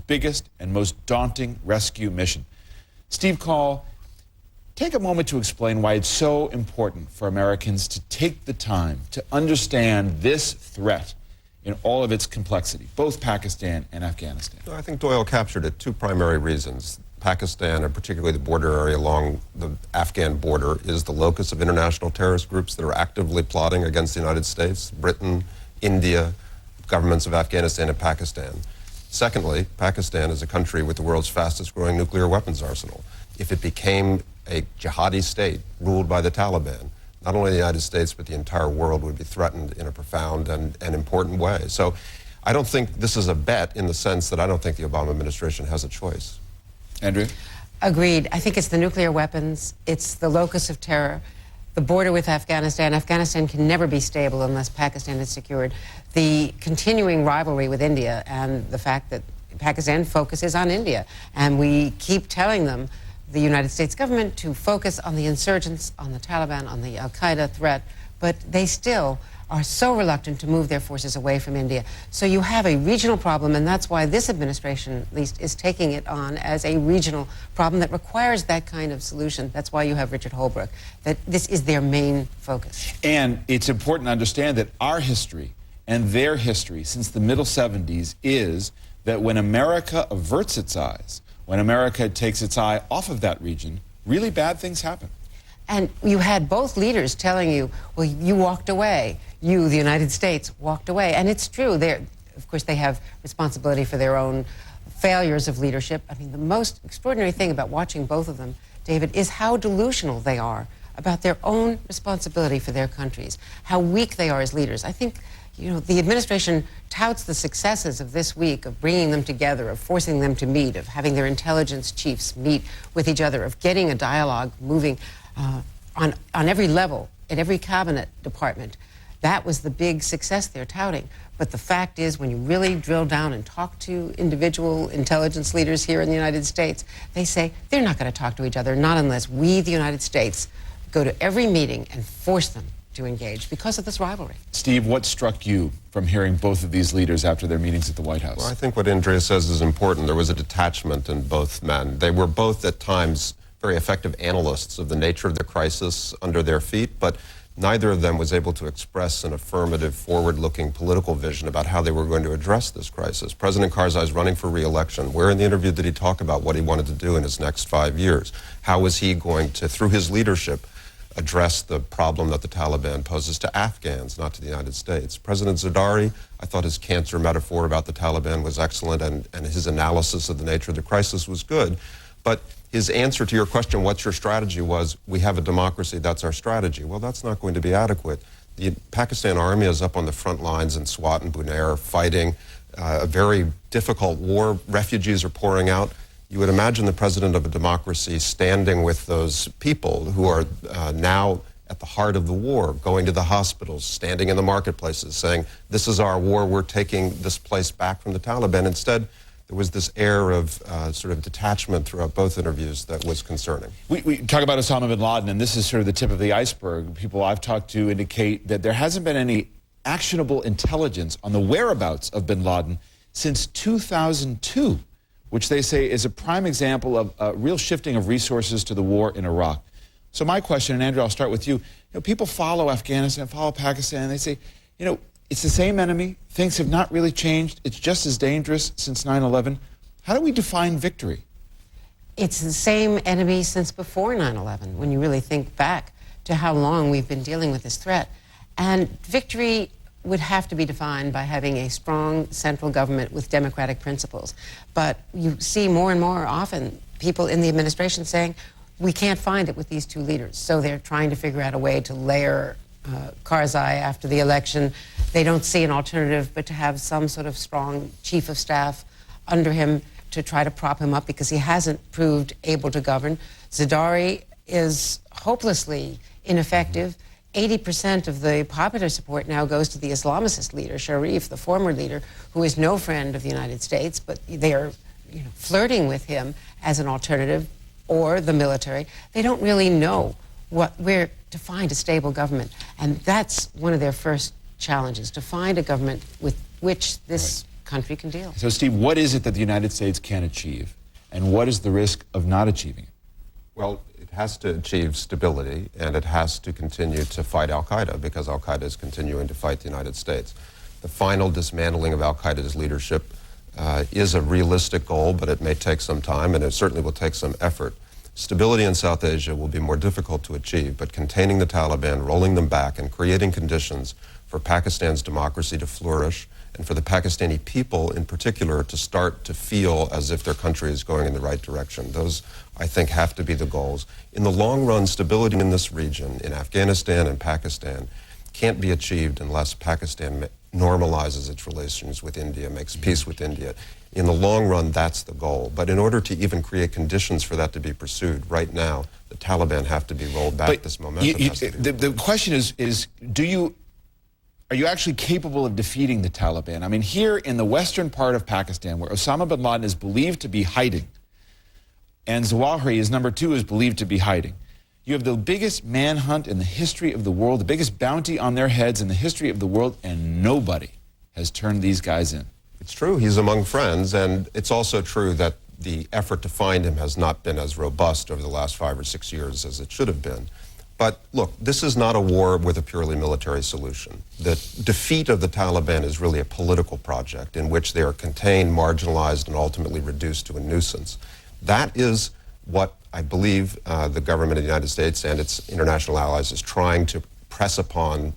biggest and most daunting rescue mission. Steve Call, take a moment to explain why it's so important for Americans to take the time to understand this threat in all of its complexity, both Pakistan and Afghanistan. I think Doyle captured it. Two primary reasons. Pakistan, and particularly the border area along the Afghan border, is the locus of international terrorist groups that are actively plotting against the United States, Britain, India, governments of Afghanistan and Pakistan. Secondly, Pakistan is a country with the world's fastest growing nuclear weapons arsenal. If it became a jihadi state ruled by the Taliban, not only the United States but the entire world would be threatened in a profound and important way. So I don't think this is a bet in the sense that I don't think the Obama administration has a choice. Andrea? Agreed. I think it's the nuclear weapons, it's the locus of terror, the border with Afghanistan. Afghanistan can never be stable unless Pakistan is secured. The continuing rivalry with India and the fact that Pakistan focuses on India. And we keep telling them, the United States government, to focus on the insurgents, on the Taliban, on the al-Qaeda threat, but they still are so reluctant to move their forces away from India. So you have a regional problem, and that's why this administration, at least, is taking it on as a regional problem that requires that kind of solution. That's why you have Richard Holbrooke, that this is their main focus. And it's important to understand that our history and their history since the middle 70s is that when America averts its eyes, when America takes its eye off of that region, really bad things happen. And you had both leaders telling you, well, you walked away. You, the United States, walked away. And it's true. Of course, they have responsibility for their own failures of leadership. I mean, the most extraordinary thing about watching both of them, David, is how delusional they are about their own responsibility for their countries, how weak they are as leaders. I think, you know, the administration touts the successes of this week, of bringing them together, of forcing them to meet, of having their intelligence chiefs meet with each other, of getting a dialogue moving on every level, at every cabinet department. That was the big success they're touting. But the fact is, when you really drill down and talk to individual intelligence leaders here in the United States, they say they're not going to talk to each other, not unless we, the United States, go to every meeting and force them to engage because of this rivalry. Steve, what struck you from hearing both of these leaders after their meetings at the White House? Well, I think what Andrea says is important. There was a detachment in both men. They were both at times very effective analysts of the nature of the crisis under their feet, but neither of them was able to express an affirmative, forward-looking political vision about how they were going to address this crisis. President Karzai is running for re-election. Where in the interview did he talk about what he wanted to do in his next 5 years? How was he going to, through his leadership, address the problem that the Taliban poses to Afghans, not to the United States? President Zardari, I thought his cancer metaphor about the Taliban was excellent, and his analysis of the nature of the crisis was good. But his answer to your question, what's your strategy, was, we have a democracy, that's our strategy. Well, that's not going to be adequate. The Pakistan army is up on the front lines in Swat and Bunair fighting a very difficult war. Refugees are pouring out. You would imagine the president of a democracy standing with those people who are now at the heart of the war, going to the hospitals, standing in the marketplaces, saying, this is our war, we're taking this place back from the Taliban. Instead, there was this air of sort of detachment throughout both interviews that was concerning. We talk about Osama bin Laden, and this is sort of the tip of the iceberg. People I've talked to indicate that there hasn't been any actionable intelligence on the whereabouts of bin Laden since 2002, which they say is a prime example of a real shifting of resources to the war in Iraq. So my question, and Andrew, I'll start with you. You know, people follow Afghanistan, follow Pakistan, and they say, you know, it's the same enemy. Things have not really changed. It's just as dangerous since 9/11. How do we define victory? It's the same enemy since before 9/11, when you really think back to how long we've been dealing with this threat. And victory would have to be defined by having a strong central government with democratic principles. But you see more and more often people in the administration saying, we can't find it with these two leaders. So they're trying to figure out a way to layer Karzai after the election. They don't see an alternative but to have some sort of strong chief of staff under him to try to prop him up, because he hasn't proved able to govern. Zardari is hopelessly ineffective. 80% of the popular support now goes to the Islamicist leader, Sharif, the former leader, who is no friend of the United States, but they are, you know, flirting with him as an alternative, or the military. They don't really know where to find a stable government. And that's one of their first challenges, to find a government with which this country can deal. So, Steve, what is it that the United States can achieve, and what is the risk of not achieving it? Well, it has to achieve stability, and it has to continue to fight al-Qaeda, because al-Qaeda is continuing to fight the United States. The final dismantling of al-Qaeda's leadership is a realistic goal, but it may take some time, and it certainly will take some effort. Stability in South Asia will be more difficult to achieve, but containing the Taliban, rolling them back, and creating conditions for Pakistan's democracy to flourish, and for the Pakistani people in particular to start to feel as if their country is going in the right direction. Those, I think, have to be the goals. In the long run, stability in this region, in Afghanistan and Pakistan, can't be achieved unless Pakistan normalizes its relations with India, makes peace with India. In the long run, that's the goal. But in order to even create conditions for that to be pursued, right now, the Taliban have to be rolled back. But this momentum has to be the question is are you actually capable of defeating the Taliban? I mean, here in the western part of Pakistan, where Osama bin Laden is believed to be hiding, and Zawahiri, his number two, is believed to be hiding, you have the biggest manhunt in the history of the world, the biggest bounty on their heads in the history of the world, and nobody has turned these guys in. It's true, he's among friends, and it's also true that the effort to find him has not been as robust over the last 5 or 6 years as it should have been. But look, this is not a war with a purely military solution. The defeat of the Taliban is really a political project in which they are contained, marginalized, and ultimately reduced to a nuisance. That is what I believe the government of the United States and its international allies is trying to press upon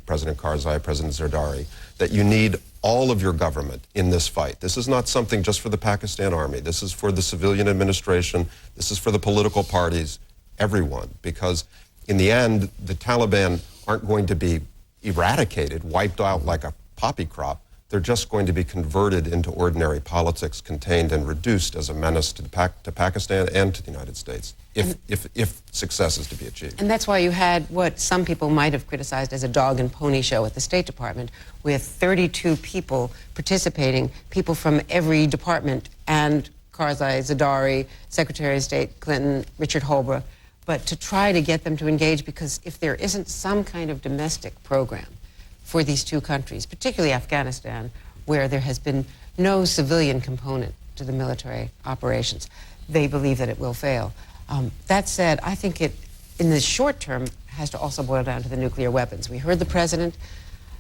President Karzai, President Zardari, that you need all of your government in this fight. This is not something just for the Pakistan army. This is for the civilian administration. This is for the political parties, everyone, because in the end, the Taliban aren't going to be eradicated, wiped out like a poppy crop. They're just going to be converted into ordinary politics, contained and reduced as a menace to Pakistan and to the United States, if success is to be achieved. And that's why you had what some people might have criticized as a dog and pony show at the State Department, with 32 people participating, people from every department, and Karzai, Zardari, Secretary of State Clinton, Richard Holbrooke, but to try to get them to engage, because if there isn't some kind of domestic program for these two countries, particularly Afghanistan, where there has been no civilian component to the military operations, they believe that it will fail. That said, I think it, in the short term, has to also boil down to the nuclear weapons. We heard the president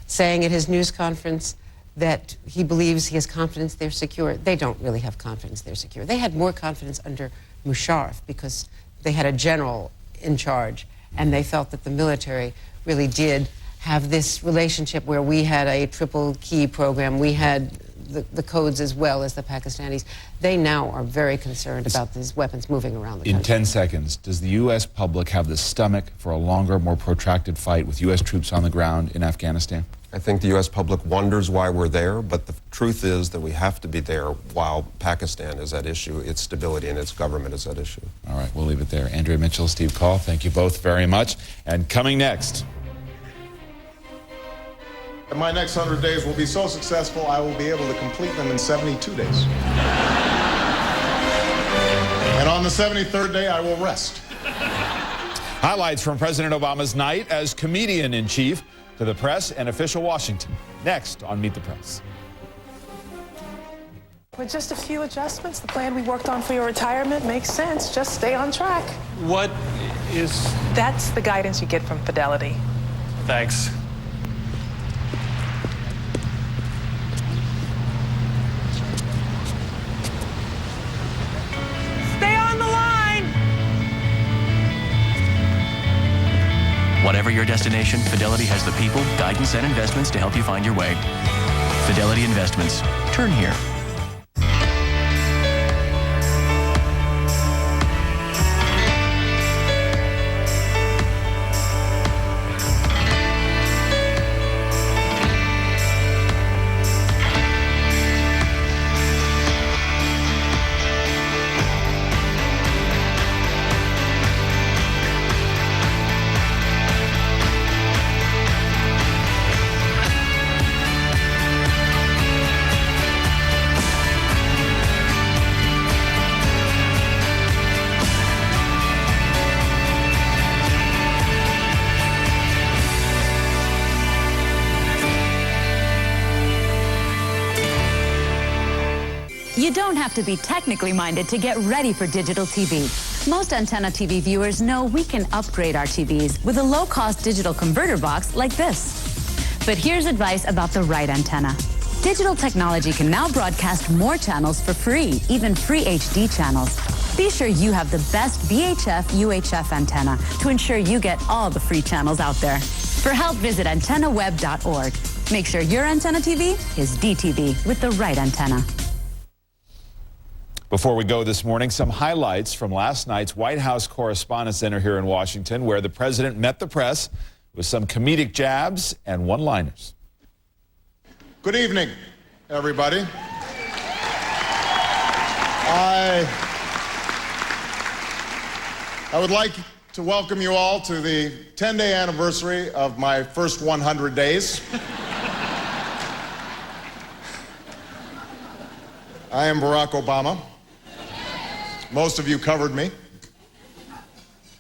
saying at his news conference that he believes he has confidence they're secure. They don't really have confidence they're secure. They had more confidence under Musharraf because they had a general in charge, and they felt that the military really did have this relationship where we had a triple key program. We had the codes as well as the Pakistanis. They now are very concerned about these weapons moving around the country. In 10 seconds, does the U.S. public have the stomach for a longer, more protracted fight with U.S. troops on the ground in Afghanistan? I think the U.S. public wonders why we're there, but the truth is that we have to be there while Pakistan is at issue, its stability and its government is at issue. All right, we'll leave it there. Andrea Mitchell, Steve Call, thank you both very much. And coming next... My next 100 days will be so successful, I will be able to complete them in 72 days. And on the 73rd day, I will rest. Highlights from President Obama's night as comedian-in-chief to the press and official Washington. Next on Meet the Press. With just a few adjustments, the plan we worked on for your retirement makes sense. Just stay on track. What is... That's the guidance you get from Fidelity. Thanks. Stay on the line! Whatever your destination, Fidelity has the people, guidance, and investments to help you find your way. Fidelity Investments. Turn here. You don't have to be technically minded to get ready for digital TV. Most Antenna TV viewers know we can upgrade our TVs with a low-cost digital converter box like this. But here's advice about the right antenna. Digital technology can now broadcast more channels for free, even free HD channels. Be sure you have the best VHF UHF antenna to ensure you get all the free channels out there. For help, visit antennaweb.org. Make sure your antenna TV is DTV with the right antenna. Before we go this morning, some highlights from last night's White House Correspondents' Dinner here in Washington, where the president met the press with some comedic jabs and one-liners. Good evening, everybody. I would like to welcome you all to the 10-day anniversary of my first 100 days. I am Barack Obama. Most of you covered me.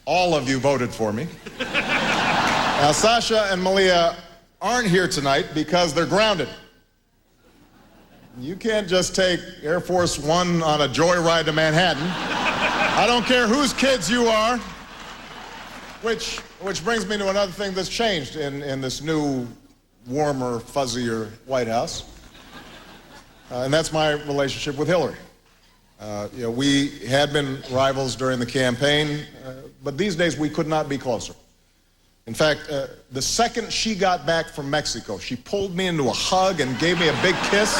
All of you voted for me. Now, Sasha and Malia aren't here tonight because they're grounded. You can't just take Air Force One on a joyride to Manhattan. I don't care whose kids you are. Which brings me to another thing that's changed in this new, warmer, fuzzier White House. And that's my relationship with Hillary. We had been rivals during the campaign, but these days we could not be closer. In fact, the second she got back from Mexico, she pulled me into a hug and gave me a big kiss.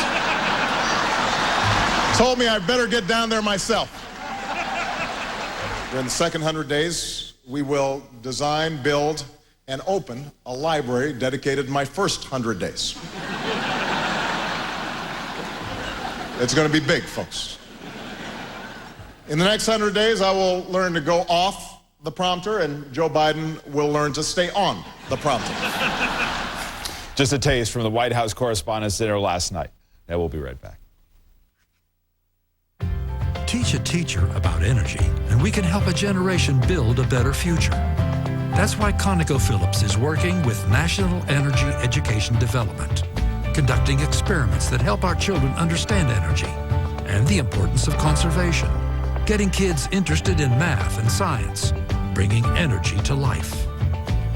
Told me I better get down there myself. During the second 100 days, we will design, build, and open a library dedicated to my first 100 days. It's going to be big, folks. In the next 100 days, I will learn to go off the prompter, and Joe Biden will learn to stay on the prompter. Just a taste from the White House Correspondents' Dinner last night. Now we'll be right back. Teach a teacher about energy, and we can help a generation build a better future. That's why ConocoPhillips is working with National Energy Education Development, conducting experiments that help our children understand energy and the importance of conservation, getting kids interested in math and science, bringing energy to life,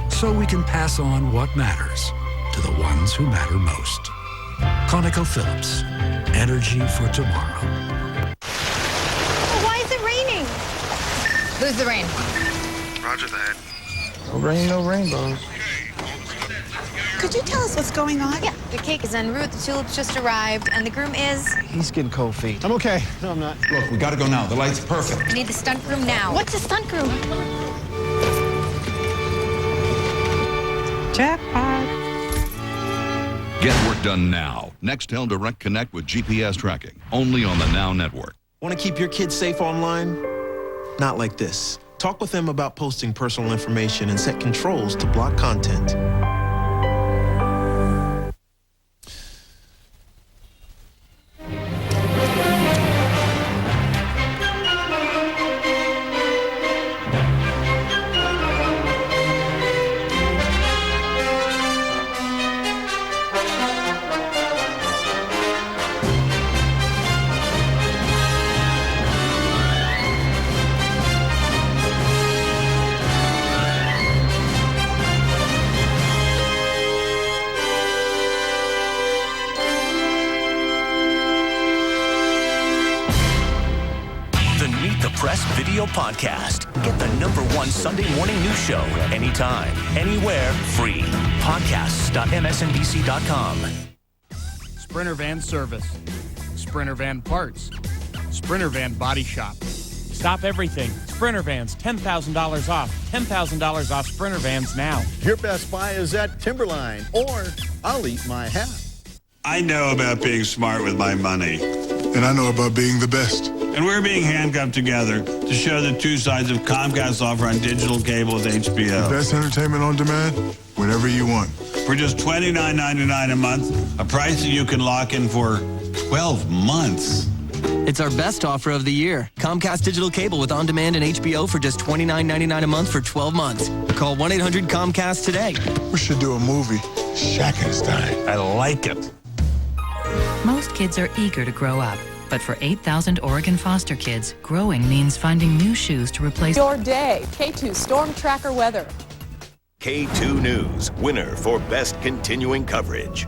so we can pass on what matters to the ones who matter most. ConocoPhillips, energy for tomorrow. Why is it raining? Who's the rain? Roger that. No rain, no rainbows. Could you tell us what's going on? Yeah, the cake is en route, the tulips just arrived, and the groom is... He's getting cold feet. I'm okay. No, I'm not. Look, we gotta go now. The light's perfect. I need the stunt groom now. What's a stunt groom? Jackpot. Get work done now. Nextel Direct Connect with GPS tracking. Only on the Now Network. Want to keep your kids safe online? Not like this. Talk with them about posting personal information and set controls to block content. Press Video Podcast. Get the #1 Sunday morning news show anytime, anywhere, free. Podcasts.msnbc.com. Sprinter Van Service. Sprinter Van Parts. Sprinter Van Body Shop. Stop everything. Sprinter Vans, $10,000 off. $10,000 off Sprinter Vans now. Your best buy is at Timberline, or I'll eat my hat. I know about being smart with my money. And I know about being the best. And we're being handcuffed together to show the two sides of Comcast's offer on digital cable with HBO. The best entertainment on demand, whenever you want. For just $29.99 a month, a price that you can lock in for 12 months. It's our best offer of the year. Comcast digital cable with on-demand and HBO for just $29.99 a month for 12 months. Call 1-800-COMCAST today. We should do a movie, Shaq and Stein. I like it. Most kids are eager to grow up, But for 8,000 Oregon foster kids, growing means finding new shoes to replace Your day. K2 Storm Tracker weather. K2 News, winner for best continuing coverage.